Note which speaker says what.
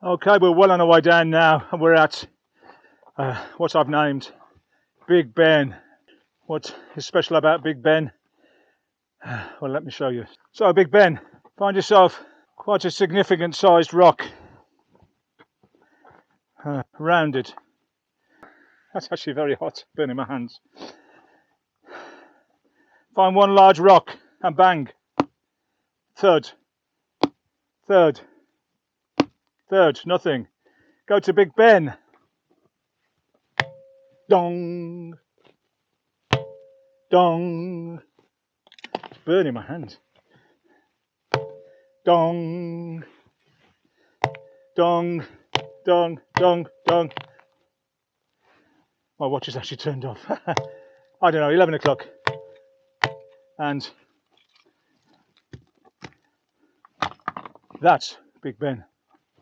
Speaker 1: Okay, we're well on our way down now, and we're at what I've named Big Ben. What is special about Big Ben? Well, let me show you. So, Big Ben, find yourself quite a significant sized rock, rounded. That's actually very hot, burning my hands. Find one large rock and bang. Third, third, third, nothing. Go to Big Ben. Dong, dong. It's burning my hands. Dong, dong, dong, dong, dong. My watch is actually turned off. I don't know, 11 o'clock. And that's Big Ben.